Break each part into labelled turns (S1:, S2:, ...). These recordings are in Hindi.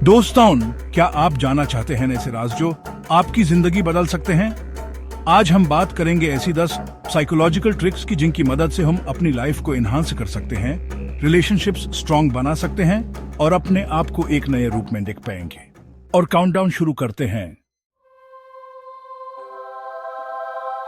S1: दोस्तों, क्या आप जानना चाहते हैं ऐसे राज जो आपकी जिंदगी बदल सकते हैं? आज हम बात करेंगे ऐसी 10 साइकोलॉजिकल ट्रिक्स की जिनकी मदद से हम अपनी लाइफ को इन्हांस कर सकते हैं, रिलेशनशिप्स स्ट्रांग बना सकते हैं और अपने आप को एक नए रूप में देख पाएंगे। और काउंटडाउन शुरू करते हैं।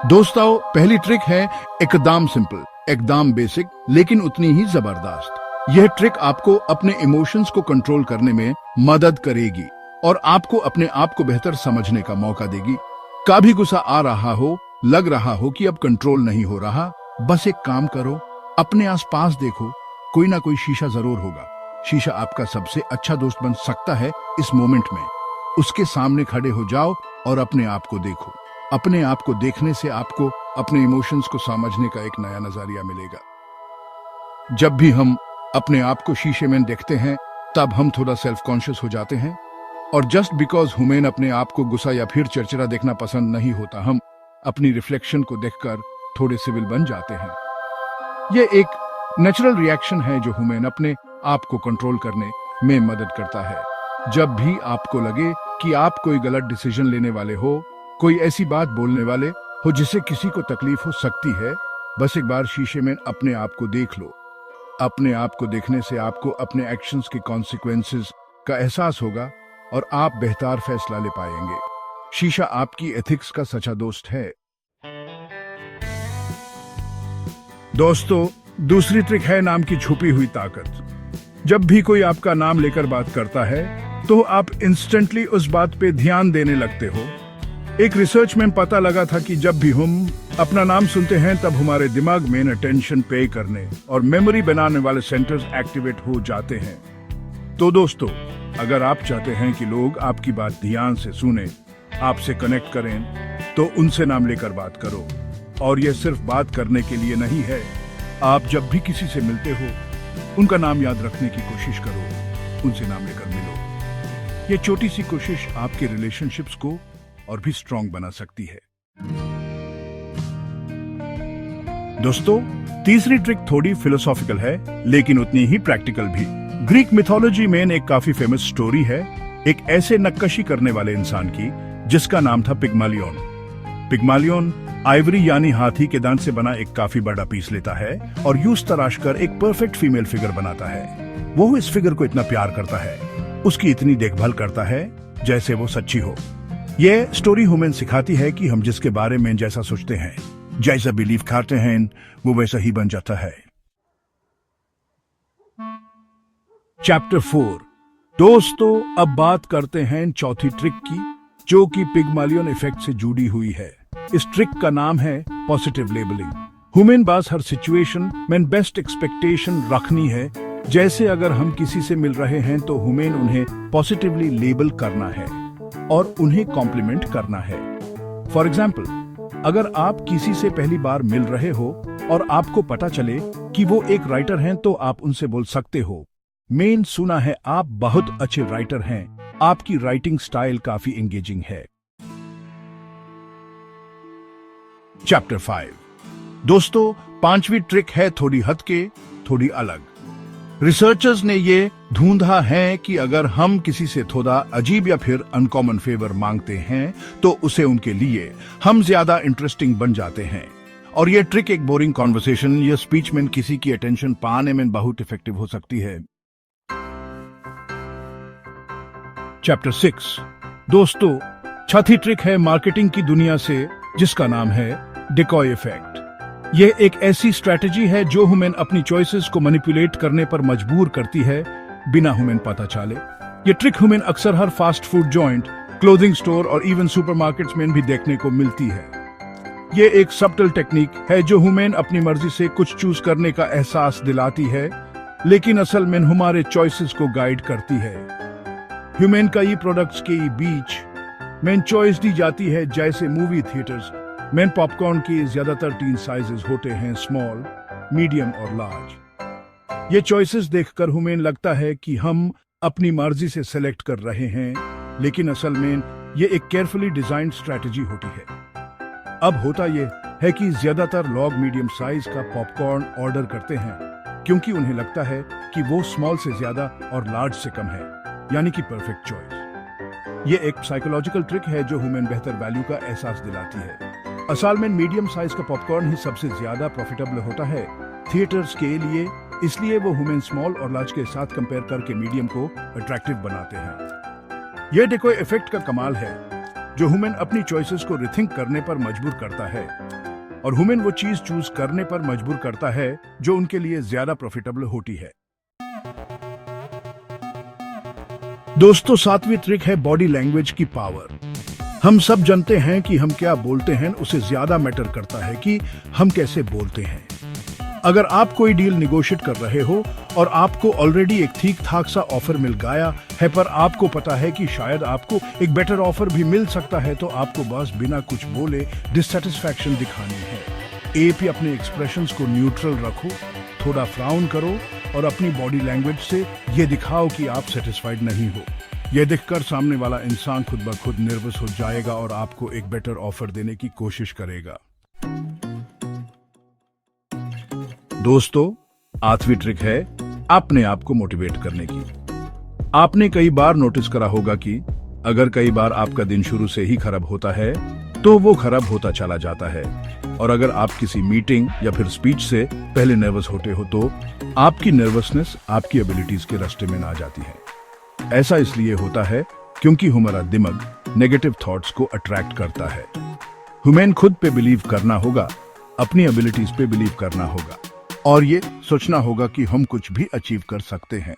S1: दोस्तों, पहली ट्रिक है एकदम सिंपल, एकदम बेसिक, लेकिन उतनी ही जबरदस्त। यह ट्रिक आपको अपने इमोशंस को कंट्रोल करने में मदद करेगी और आपको अपने आप को बेहतर समझने का मौका देगी। कभी गुस्सा आ रहा हो, लग रहा हो कि अब कंट्रोल नहीं हो रहा, बस एक काम करो, अपने आसपास देखो, कोई ना कोई शीशा जरूर होगा। शीशा आपका सबसे अच्छा दोस्त बन सकता है इस मोमेंट में। उसके सामने खड़े हो जाओ और अपने आप को देखो। अपने आप को देखने से आपको अपने इमोशंस को समझने का एक नया नजरिया मिलेगा। जब भी हम अपने आप को शीशे में देखते हैं, तब हम थोड़ा सेल्फ कॉन्शियस हो जाते हैं। और जस्ट बिकॉज हुमेन अपने आप को गुस्सा या फिर चिड़चिड़ा देखना पसंद नहीं होता, हम अपनी रिफ्लेक्शन को देखकर थोड़े सिविल बन जाते हैं। यह एक नेचुरल रिएक्शन है जो हुमेन अपने आप को कंट्रोल करने में मदद करता है। जब भी आपको लगे कि आप कोई गलत डिसीजन लेने वाले हो, कोई ऐसी बात बोलने वाले हो जिससे किसी को तकलीफ हो सकती है, बस एक बार शीशे में अपने आप को देख लो। अपने आप को देखने से आपको अपने एक्शंस के कॉन्सिक्वेंसेस का एहसास होगा और आप बेहतर फैसला ले पाएंगे। शीशा आपकी एथिक्स का सच्चा दोस्त है। दोस्तों, दूसरी ट्रिक है नाम की छुपी हुई ताकत। जब भी कोई आपका नाम लेकर बात करता है, तो आप इंस्टेंटली उस बात पे ध्यान देने लगते हो। एक रिसर्च में पता लगा था कि जब भी हम अपना नाम सुनते हैं, तब हमारे दिमाग में अटेंशन पे करने और मेमोरी बनाने वाले सेंटर्स एक्टिवेट हो जाते हैं। तो दोस्तों, अगर आप चाहते हैं कि लोग आपकी बात ध्यान से सुने, आपसे कनेक्ट करें, तो उनसे नाम लेकर बात करो। और यह सिर्फ बात करने के लिए नहीं है। आप जब भी किसी से मिलते हो, उनका नाम याद रखने की कोशिश करो, उनसे नाम लेकर मिलो। ये छोटी सी कोशिश आपके रिलेशनशिप्स को और भी स्ट्रांग बना सकती है। दोस्तों, तीसरी ट्रिक थोड़ी फिलोसॉफिकल है, लेकिन उतनी ही प्रैक्टिकल भी। ग्रीक मिथोलॉजी में एक काफी फेमस स्टोरी है, एक ऐसे नक्काशी करने वाले इंसान की जिसका नाम था पिग्मालियन। पिग्मालियन आइवरी यानी हाथी के दांत से बना एक काफी बड़ा पीस लेता है और यूज तराश कर एक परफेक्ट फीमेल फिगर बनाता है। वो इस फिगर को इतना प्यार करता है, उसकी इतनी देखभाल करता है जैसे वो सच्ची हो। ये स्टोरी हमें सिखाती है कि हम जिसके बारे में जैसा सोचते हैं, जैसा बिलीव करते हैं, वो वैसा ही बन जाता है। चैप्टर 4। दोस्तों, अब बात करते हैं चौथी ट्रिक की, जो कि पिग्मालियन इफेक्ट से जुड़ी हुई है। इस ट्रिक का नाम है पॉजिटिव लेबलिंग। ह्यूमन बास हर सिचुएशन में बेस्ट एक्सपेक्टेशन रखनी है। जैसे अगर हम किसी से मिल रहे हैं, तो ह्यूमन उन्हें पॉजिटिवली लेबल करना है और उन्हें कॉम्प्लीमेंट करना है। फॉर एग्जाम्पल, अगर आप किसी से पहली बार मिल रहे हो और आपको पता चले कि वो एक राइटर हैं, तो आप उनसे बोल सकते हो, मैंने सुना है आप बहुत अच्छे राइटर हैं, आपकी राइटिंग स्टाइल काफी एंगेजिंग है। चैप्टर 5। दोस्तों, पांचवी ट्रिक है थोड़ी हटके, थोड़ी अलग। रिसर्चर्स ने ये ढूंढा है कि अगर हम किसी से थोड़ा अजीब या फिर अनकॉमन फेवर मांगते हैं, तो उसे उनके लिए हम ज्यादा इंटरेस्टिंग बन जाते हैं। और ये ट्रिक एक बोरिंग कॉन्वर्सेशन या स्पीच में किसी की अटेंशन पाने में बहुत इफेक्टिव हो सकती है। चैप्टर 6। दोस्तों, छठी ट्रिक है मार्केटिंग की दुनिया से, जिसका नाम है डिकॉय इफेक्ट। यह एक ऐसी स्ट्रैटेजी है जो हमें अपनी चॉइसेस को मैनिपुलेट करने पर मजबूर करती है, बिना हमें पता चले। ये ट्रिक हमें अक्सर हर fast food joint, clothing store और इवन सुपरमार्केट्स में भी देखने को मिलती है। ये एक सब्टल टेक्निक है जो हमें अपनी मर्जी से कुछ चूज करने का एहसास दिलाती है, लेकिन असल में हमारे चॉइसेस को गाइड करती है। ह्यूमन कई प्रोडक्ट्स के बीच में चॉइस दी जाती है, जैसे मूवी थिएटर्स में पॉपकॉर्न की ज्यादातर 3 साइजेस होते हैं, स्मॉल, मीडियम और लार्ज। ये चॉइसेस देखकर हमें लगता है कि हम अपनी मर्जी से सेलेक्ट कर रहे हैं, लेकिन असल में ये एक केयरफुली डिजाइन्ड स्ट्रैटेजी होती है। अब होता ये है कि ज्यादातर लोग मीडियम साइज का पॉपकॉर्न ऑर्डर करते हैं, क्योंकि उन्हें लगता है कि वो स्मॉल से ज्यादा और लार्ज से कम है। यानी कि परफेक्ट चॉइस। ये एक साइकोलॉजिकल ट्रिक है जो ह्यूमन बेहतर वैल्यू का एहसास दिलाती है। असल में मीडियम साइज का पॉपकॉर्न ही सबसे ज्यादा प्रॉफिटेबल होता है थिएटर्स के लिए, इसलिए वो ह्यूमन स्मॉल और लार्ज के साथ कंपेयर करके मीडियम को अट्रैक्टिव बनाते हैं। यह डेको इफेक्ट का कमाल है जो ह्यूमन अपनी चॉइसेस को रिथिंक करने पर मजबूर करता है और ह्यूमन वो चीज चूज करने पर मजबूर करता है जो उनके लिए ज्यादा प्रॉफिटेबल होती है। दोस्तों, सातवीं ट्रिक है बॉडी लैंग्वेज की पावर। हम सब जानते हैं कि हम क्या बोलते हैं उसे ज्यादा मैटर करता है कि हम कैसे बोलते हैं। अगर आप कोई डील निगोशिएट कर रहे हो और आपको ऑलरेडी एक ठीक ठाक सा ऑफर मिल गया है पर आपको पता है कि शायद आपको एक बेटर ऑफर भी मिल सकता है, तो आपको बस बिना कुछ बोले डिससैटिस्फैक्शन दिखानी है। आप अपने एक्सप्रेशंस को न्यूट्रल रखो, थोड़ा फ्राउन करो और अपनी बॉडी लैंग्वेज से ये दिखाओ कि आप सेटिस्फाइड नहीं हो। यह देखकर सामने वाला इंसान खुद ब खुद नर्वस हो जाएगा और आपको एक बेटर ऑफर देने की कोशिश करेगा। दोस्तों, आठवीं ट्रिक है अपने आप को मोटिवेट करने की। आपने कई बार नोटिस करा होगा कि अगर कई बार आपका दिन शुरू से ही खराब होता है तो वो खराब होता चला जाता है, और अगर आप किसी मीटिंग या फिर स्पीच से पहले नर्वस होते हो तो आपकी नर्वसनेस आपकी एबिलिटीज के रास्ते में ना जाती है। ऐसा इसलिए होता है क्योंकि हमारा दिमाग नेगेटिव थॉट्स को अट्रैक्ट करता है। हमें खुद पे बिलीव करना होगा, अपनी एबिलिटीज पे बिलीव करना होगा और ये सोचना होगा कि हम कुछ भी अचीव कर सकते हैं।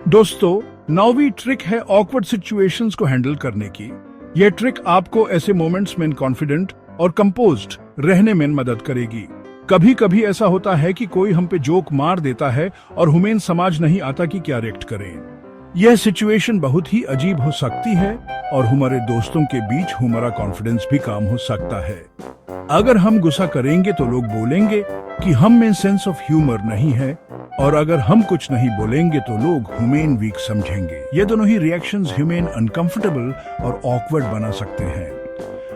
S1: दोस्तों, नौवीं ट्रिक है ऑकवर्ड सिचुएशंस को हैंडल करने की। यह ट्रिक आपको ऐसे मोमेंट्स में कॉन्फिडेंट और कंपोज्ड रहने में मदद करेगी। कभी कभी ऐसा होता है कि कोई हम पे जोक मार देता है और हमें समझ नहीं आता कि क्या रिएक्ट करें। यह सिचुएशन बहुत ही अजीब हो सकती है और हमारे दोस्तों के बीच हमारा कॉन्फिडेंस भी कम हो सकता है। अगर हम गुस्सा करेंगे तो लोग बोलेंगे कि हम में सेंस ऑफ ह्यूमर नहीं है, और अगर हम कुछ नहीं बोलेंगे तो लोग ह्यूमन वीक समझेंगे। ये दोनों ही रिएक्शंस ह्यूमन अनकंफर्टेबल और ऑकवर्ड बना सकते हैं।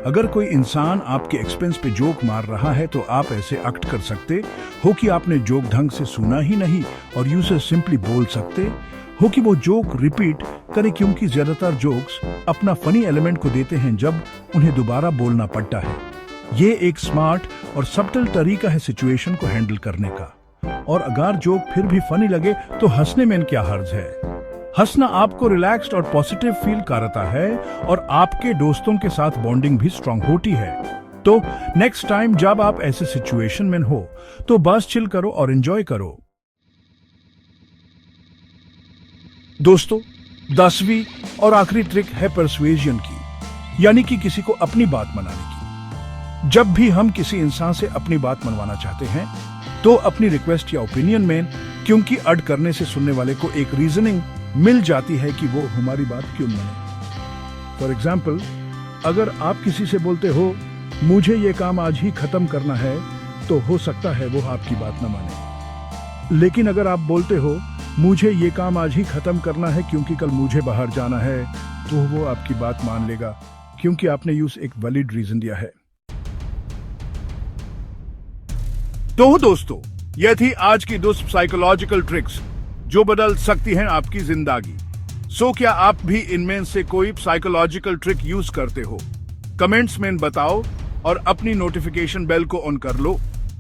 S1: अगर कोई इंसान आपके एक्सपेंस पे जोक मार रहा है तो आप ऐसे एक्ट कर सकते हो कि आपने जोक ढंग से सुना ही नहीं और यूं सिंपली बोल सकते हो कि वो जोक रिपीट करे, क्योंकि ज्यादातर जोक्स अपना फनी एलिमेंट को देते हैं जब उन्हें दोबारा बोलना पड़ता है। ये एक स्मार्ट और सब्टल तरीका है सिचुएशन को हैंडल करने का। और अगर जोक फिर भी फनी लगे तो हंसने में क्या हर्ज है। हंसना आपको रिलैक्स्ड और पॉजिटिव फील कराता है और आपके दोस्तों के साथ बॉन्डिंग भी स्ट्रांग होती है। तो नेक्स्ट टाइम जब आप ऐसे सिचुएशन में हो तो बस चिल करो और एंजॉय करो। दोस्तों, 10वीं और आखिरी ट्रिक है परसुएजन की, यानी कि किसी को अपनी बात मनाने की। जब भी हम किसी इंसान से अपनी बात मनवाना चाहते हैं तो अपनी रिक्वेस्ट या ओपिनियन में क्योंकि अड करने से सुनने वाले को एक रीजनिंग मिल जाती है कि वो हमारी बात क्यों माने। फॉर एग्जाम्पल, अगर आप किसी से बोलते हो मुझे ये काम आज ही खत्म करना है, तो हो सकता है वो आपकी बात न माने। लेकिन अगर आप बोलते हो मुझे ये काम आज ही खत्म करना है क्योंकि कल मुझे बाहर जाना है, तो वो आपकी बात मान लेगा क्योंकि आपने यूज एक वैलिड रीजन दिया है। तो दोस्तों, यह थी आज की 10 साइकोलॉजिकल ट्रिक्स जो बदल सकती हैं आपकी जिंदगी। सो क्या आप भी इनमें से कोई साइकोलॉजिकल ट्रिक यूज करते हो? कमेंट्स में बताओ और अपनी नोटिफिकेशन बेल को ऑन कर लो,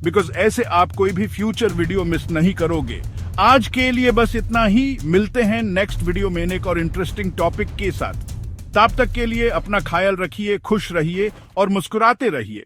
S1: बिकॉज ऐसे आप कोई भी फ्यूचर वीडियो मिस नहीं करोगे। आज के लिए बस इतना ही। मिलते हैं नेक्स्ट वीडियो में एक और इंटरेस्टिंग टॉपिक के साथ। तब तक के लिए अपना ख्याल रखिए, खुश रहिए और मुस्कुराते रहिए।